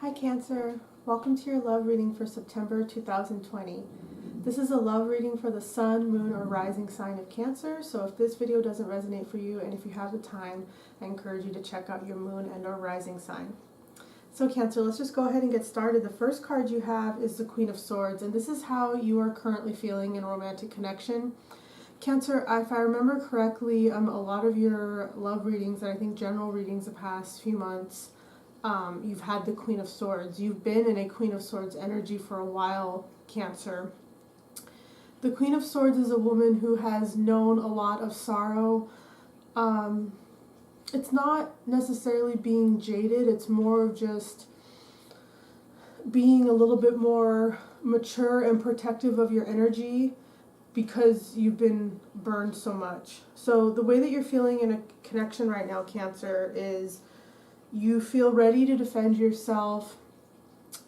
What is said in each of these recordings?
Hi Cancer, welcome to your love reading for September 2020. This is a love reading for the sun, moon, or rising sign of Cancer, so if this video doesn't resonate for you and if you have the time, I encourage you to check out your moon and or rising sign. So Cancer, let's just go ahead and get started. The first card you have is the Queen of Swords, and this is how you are currently feeling in a romantic connection. Cancer, if I remember correctly, a lot of your love readings, and I think general readings the past few months, you've had the Queen of Swords. You've been in a Queen of Swords energy for a while, Cancer. The Queen of Swords is a woman who has known a lot of sorrow. It's not necessarily being jaded, it's more of just being a little bit more mature and protective of your energy because you've been burned so much. So the way that you're feeling in a connection right now, Cancer, is you feel ready to defend yourself.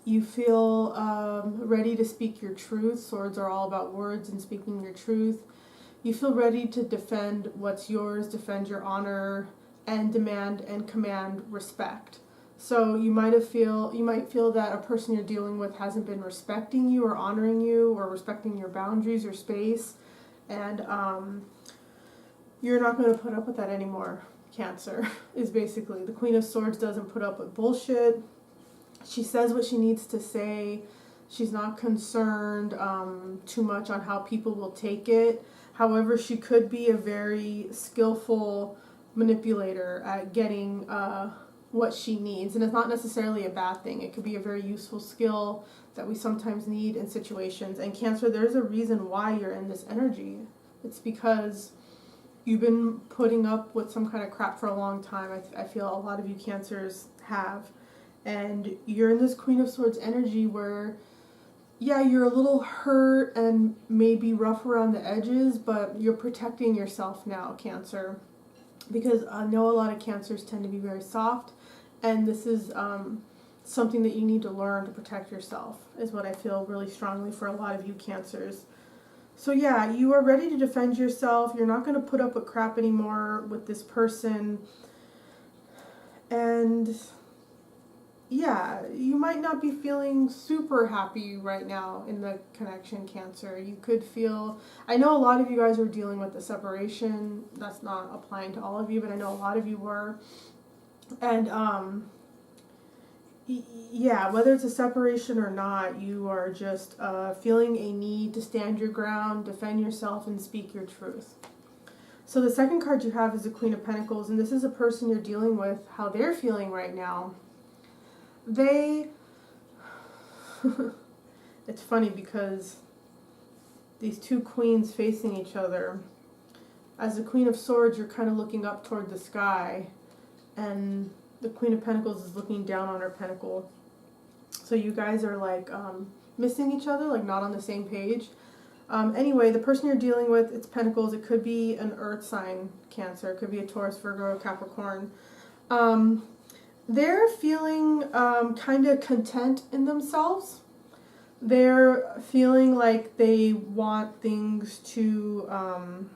You feel ready to speak your truth. Swords are all about words and speaking your truth. You feel ready to defend what's yours, defend your honor, and demand and command respect. So you might feel that a person you're dealing with hasn't been respecting you or honoring you or respecting your boundaries or space, and you're not going to put up with that anymore. Cancer is basically the Queen of Swords doesn't put up with bullshit. She says what she needs to say. She's not concerned too much on how people will take it. However, she could be a very skillful manipulator at getting what she needs, and it's not necessarily a bad thing. It could be a very useful skill that we sometimes need in situations. And Cancer, there's a reason why you're in this energy. It's because you've been putting up with some kind of crap for a long time. I feel a lot of you Cancers have. And you're in this Queen of Swords energy where, yeah, you're a little hurt and maybe rough around the edges, but you're protecting yourself now, Cancer. Because I know a lot of Cancers tend to be very soft, and this is something that you need to learn to protect yourself, is what I feel really strongly for a lot of you Cancers. So yeah, you are ready to defend yourself. You're not going to put up with crap anymore with this person. And yeah, you might not be feeling super happy right now in the connection, Cancer. You could feel, I know a lot of you guys are dealing with the separation. That's not applying to all of you, but I know a lot of you were. And yeah, whether it's a separation or not, you are just feeling a need to stand your ground, defend yourself, and speak your truth. So the second card you have is the Queen of Pentacles, and this is a person you're dealing with, how they're feeling right now. They, it's funny because these two queens facing each other, as the Queen of Swords, you're kind of looking up toward the sky, and the Queen of Pentacles is looking down on her pentacle. So you guys are like missing each other, like not on the same page. Anyway, the person you're dealing with, it's Pentacles. It could be an earth sign, Cancer. It could be a Taurus, Virgo, or Capricorn. They're feeling kind of content in themselves. They're feeling like they want things to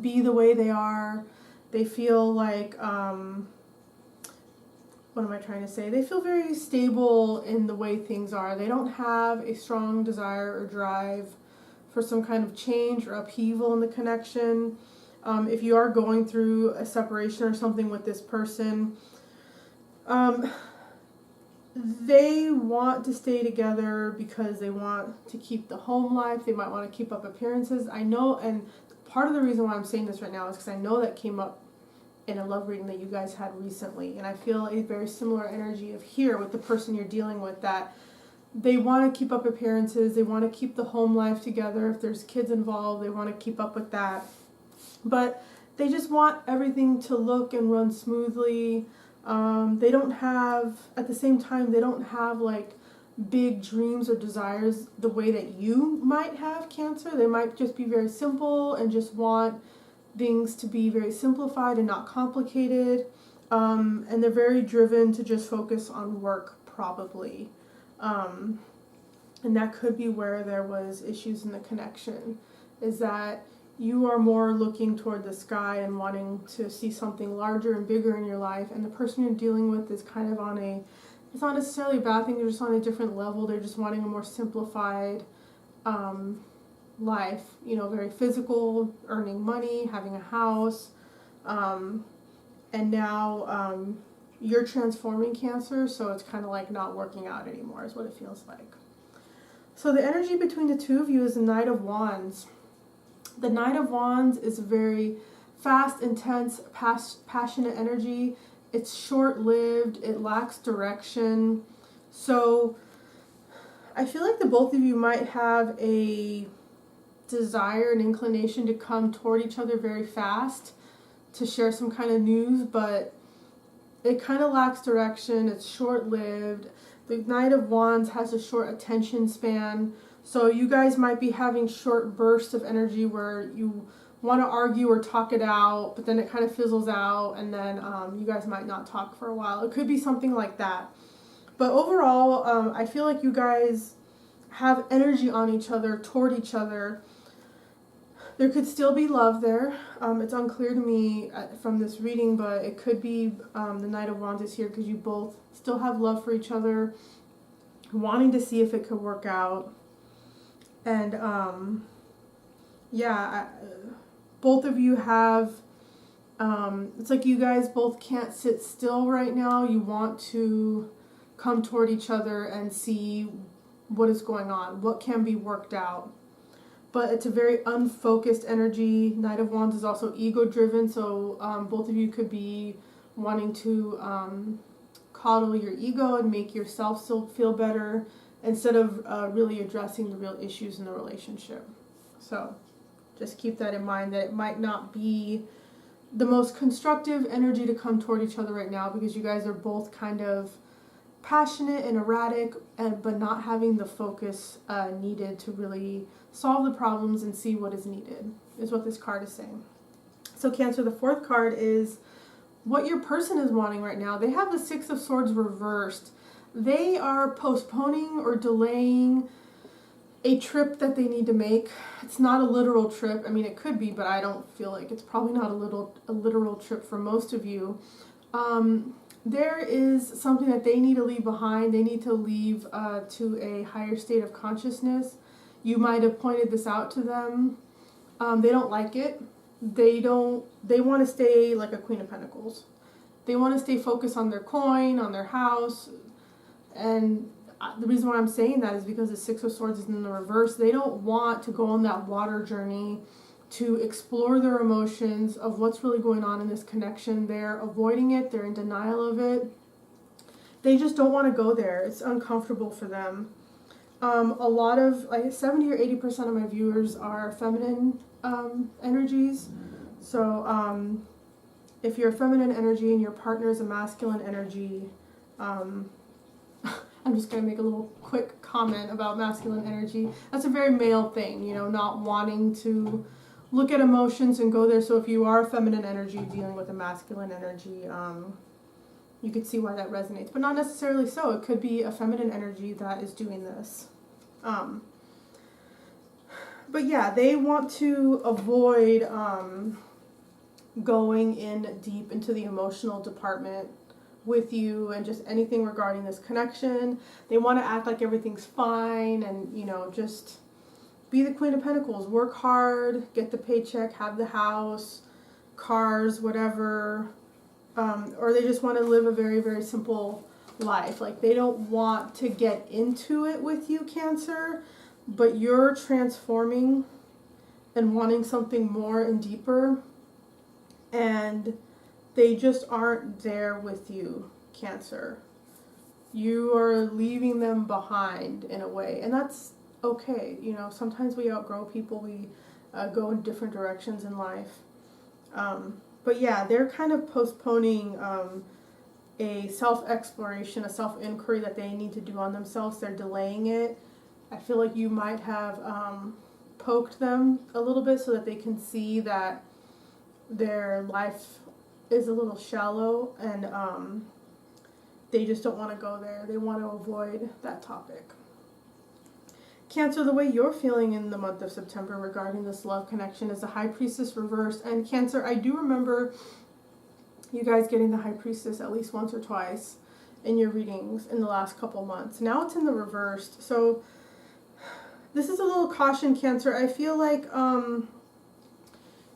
be the way they are. They feel like, what am I trying to say? They feel very stable in the way things are. They don't have a strong desire or drive for some kind of change or upheaval in the connection. If you are going through a separation or something with this person, they want to stay together because they want to keep the home life. They might want to keep up appearances. I know, and part of the reason why I'm saying this right now is because I know that came up in a love reading that you guys had recently, and I feel a very similar energy of here with the person you're dealing with, that they want to keep up appearances. They want to keep the home life together. If there's kids involved, they want to keep up with that. But they just want everything to look and run smoothly. They don't have, at the same time, they don't have like big dreams or desires the way that you might have, Cancer. They might just be very simple and just want things to be very simplified and not complicated. And they're very driven to just focus on work, probably. And that could be where there was issues in the connection, is that you are more looking toward the sky and wanting to see something larger and bigger in your life, and the person you're dealing with is kind of on a it's not necessarily a bad thing. They're just on a different level. They're just wanting a more simplified life, you know, very physical, earning money, having a house, and now you're transforming, Cancer, so it's kind of like not working out anymore is what it feels like. So the energy between the two of you is the Knight of Wands. The Knight of Wands is very fast, intense, passionate energy. It's short-lived. It lacks direction. So I feel like the both of you might have a desire and inclination to come toward each other very fast to share some kind of news, but it kind of lacks direction. It's short-lived. The Knight of Wands has a short attention span, so you guys might be having short bursts of energy where you want to argue or talk it out, but then it kind of fizzles out, and then you guys might not talk for a while. It could be something like that. But overall, I feel like you guys have energy on each other, toward each other. There could still be love there. It's unclear to me from this reading, but it could be the Knight of Wands is here because you both still have love for each other, wanting to see if it could work out. And both of you have, it's like you guys both can't sit still right now. You want to come toward each other and see what is going on, what can be worked out. But it's a very unfocused energy. Knight of Wands is also ego-driven, so both of you could be wanting to coddle your ego and make yourself still feel better instead of really addressing the real issues in the relationship. So just keep that in mind, that it might not be the most constructive energy to come toward each other right now because you guys are both kind of passionate and erratic, but not having the focus needed to really solve the problems and see what is needed, is what this card is saying. So Cancer, the fourth card is what your person is wanting right now. They have the Six of Swords reversed. They are postponing or delaying a trip that they need to make. It's not a literal trip. I mean, it could be, but I don't feel like it's probably not a literal trip for most of you. There is something that they need to leave behind. They need to leave to a higher state of consciousness. You might have pointed this out to them. They don't like it. They want to stay like a Queen of Pentacles. They want to stay focused on their coin, on their house. And the reason why I'm saying that is because the Six of Swords is in the reverse. They don't want to go on that water journey to explore their emotions of what's really going on in this connection. They're avoiding it. They're in denial of it. They just don't want to go there. It's uncomfortable for them. A lot of, like 70 or 80% of my viewers are feminine energies. So if you're a feminine energy and your partner is a masculine energy, I'm just going to make a little quick comment about masculine energy. That's a very male thing, you know, not wanting to look at emotions and go there. So if you are a feminine energy dealing with a masculine energy, you could see why that resonates. But not necessarily so. It could be a feminine energy that is doing this. But yeah, they want to avoid going in deep into the emotional department with you and just anything regarding this connection. They want to act like everything's fine and, you know, just be the Queen of Pentacles. Work hard, get the paycheck, have the house, cars, whatever. Or they just want to live a very, very simple life. Like they don't want to get into it with you, Cancer, but you're transforming and wanting something more and deeper. And they just aren't there with you, Cancer. You are leaving them behind in a way. And that's okay. You know, sometimes we outgrow people. We go in different directions in life. But yeah, they're kind of postponing a self-exploration, a self-inquiry that they need to do on themselves. They're delaying it. I feel like you might have poked them a little bit so that they can see that their life is a little shallow and they just don't want to go there. They want to avoid that topic. Cancer, the way you're feeling in the month of September regarding this love connection is the High Priestess reversed. And Cancer, I do remember you guys getting the High Priestess at least once or twice. in your readings in the last couple months. Now it's in the reversed. So this is a little caution, Cancer. I feel like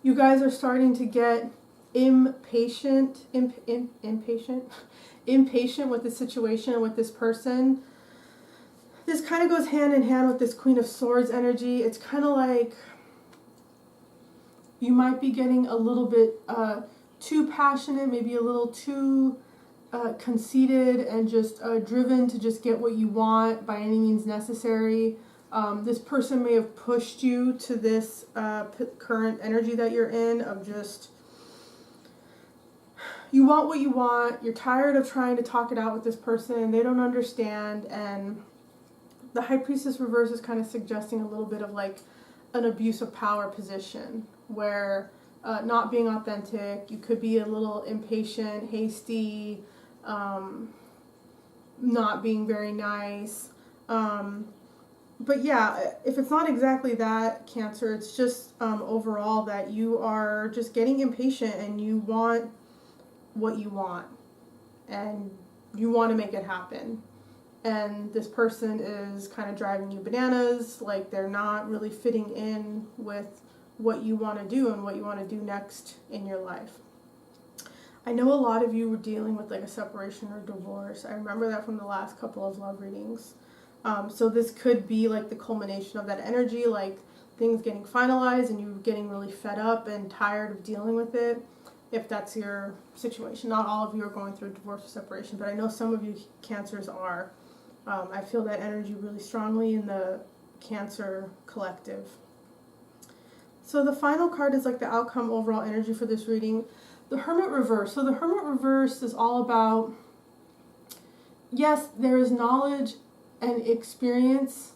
you guys are starting to get impatient with the situation, with this person. This kind of goes hand in hand with this Queen of Swords energy. It's kind of like you might be getting a little bit too passionate, maybe a little too conceited and just driven to just get what you want by any means necessary. This person may have pushed you to this current energy that you're in of just, you want what you want, you're tired of trying to talk it out with this person, they don't understand, and the High Priestess reverse is kind of suggesting a little bit of like an abuse of power position where not being authentic, you could be a little impatient, hasty, not being very nice. But yeah, if it's not exactly that, Cancer, it's just overall that you are just getting impatient and you want what you want and you want to make it happen. And this person is kind of driving you bananas, like they're not really fitting in with what you want to do and what you want to do next in your life. I know a lot of you were dealing with like a separation or divorce. I remember that from the last couple of love readings. So this could be like the culmination of that energy, like things getting finalized and you getting really fed up and tired of dealing with it, if that's your situation. Not all of you are going through divorce or separation, but I know some of you Cancers are. I feel that energy really strongly in the Cancer collective. So the final card is like the outcome overall energy for this reading. The Hermit reverse. So the Hermit reverse is all about, yes, there is knowledge and experience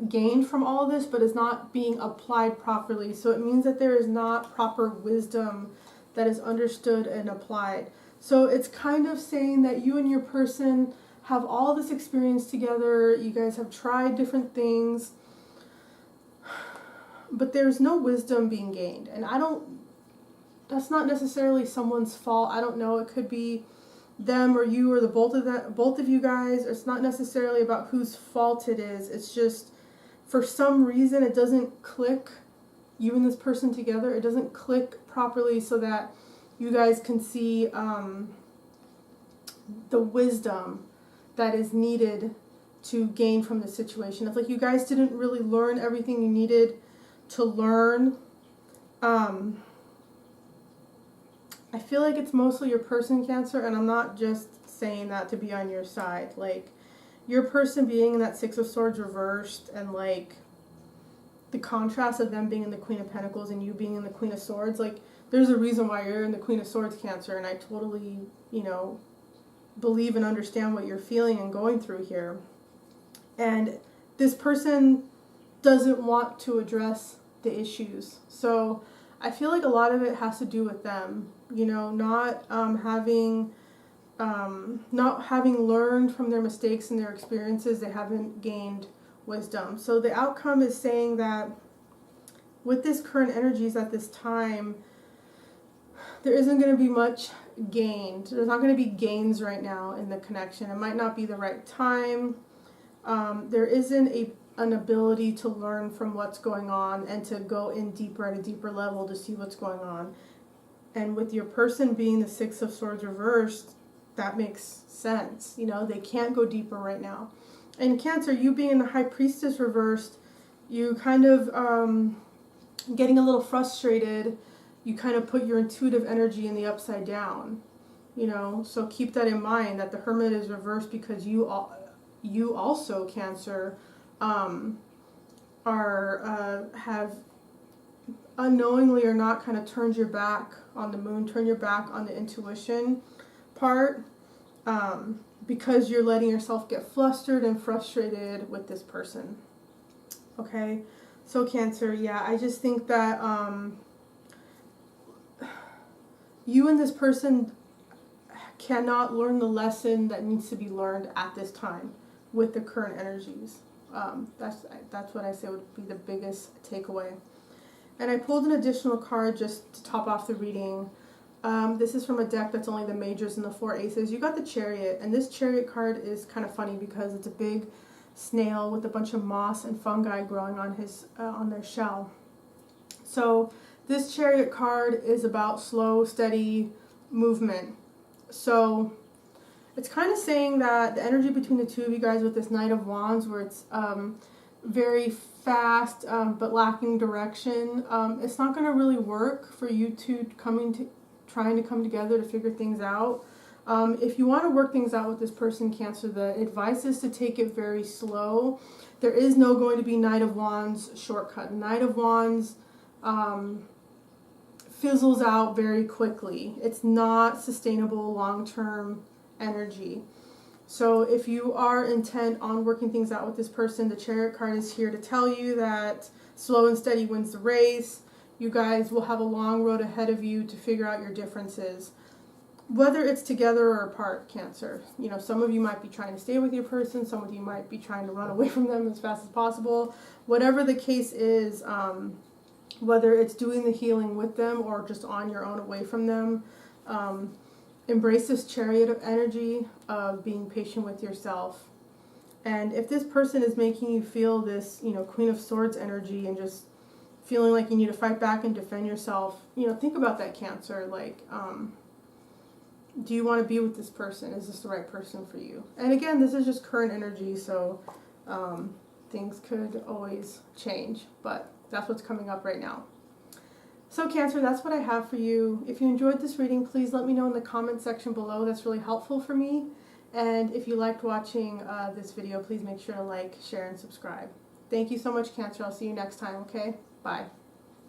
gained from all of this, but it's not being applied properly. So it means that there is not proper wisdom that is understood and applied. So it's kind of saying that you and your person have all this experience together, you guys have tried different things, but there's no wisdom being gained. And that's not necessarily someone's fault. I don't know, it could be them or you or the both of you guys. It's not necessarily about whose fault it is. It's just for some reason it doesn't click, you and this person together. It doesn't click properly so that you guys can see the wisdom that is needed to gain from the situation. It's like you guys didn't really learn everything you needed to learn. I feel like it's mostly your person, Cancer, and I'm not just saying that to be on your side. Like, your person being in that Six of Swords reversed and like the contrast of them being in the Queen of Pentacles and you being in the Queen of Swords, like there's a reason why you're in the Queen of Swords, Cancer, and I totally, believe and understand what you're feeling and going through here. And this person doesn't want to address the issues. So I feel like a lot of it has to do with them, not having learned from their mistakes and their experiences. They haven't gained wisdom. So the outcome is saying that with this current energies at this time, there isn't going to be much gained. There's not going to be gains right now in the connection. It might not be the right time. There isn't an ability to learn from what's going on and to go in deeper at a deeper level to see what's going on. And with your person being the Six of Swords reversed, that makes sense. They can't go deeper right now. And Cancer, you being in the High Priestess reversed, you kind of getting a little frustrated. You kind of put your intuitive energy in the upside down, so keep that in mind, that the Hermit is reversed because you also, Cancer, have unknowingly or not kind of turned your back on the moon, turn your back on the intuition part, because you're letting yourself get flustered and frustrated with this person. Okay, so Cancer, yeah, I just think that you and this person cannot learn the lesson that needs to be learned at this time with the current energies. That's what I say would be the biggest takeaway. And I pulled an additional card just to top off the reading. This is from a deck that's only the majors and the 4 aces. You got the Chariot, and this Chariot card is kind of funny because it's a big snail with a bunch of moss and fungi growing on their shell. So this Chariot card is about slow, steady movement. So it's kind of saying that the energy between the two of you guys with this Knight of Wands, where it's very fast but lacking direction, it's not going to really work for you two trying to come together to figure things out. If you want to work things out with this person, Cancer, the advice is to take it very slow. There is no going to be Knight of Wands shortcut. Knight of Wands fizzles out very quickly. It's not sustainable long-term energy. So if you are intent on working things out with this person, the Chariot card is here to tell you that slow and steady wins the race. You guys will have a long road ahead of you to figure out your differences, whether it's together or apart, Cancer. You know, some of you might be trying to stay with your person, some of you might be trying to run away from them as fast as possible. Whatever the case is, whether it's doing the healing with them or just on your own away from them, embrace this Chariot of energy of being patient with yourself. And if this person is making you feel this, you know, Queen of Swords energy and just feeling like you need to fight back and defend yourself, you know, think about that, Cancer. Like, do you want to be with this person? Is this the right person for you? And again, this is just current energy, so things could always change, but that's what's coming up right now. So Cancer, that's what I have for you. If you enjoyed this reading, please let me know in the comment section below. That's really helpful for me. And if you liked watching this video, please make sure to like, share, and subscribe. Thank you so much, Cancer. I'll see you next time, okay? Bye.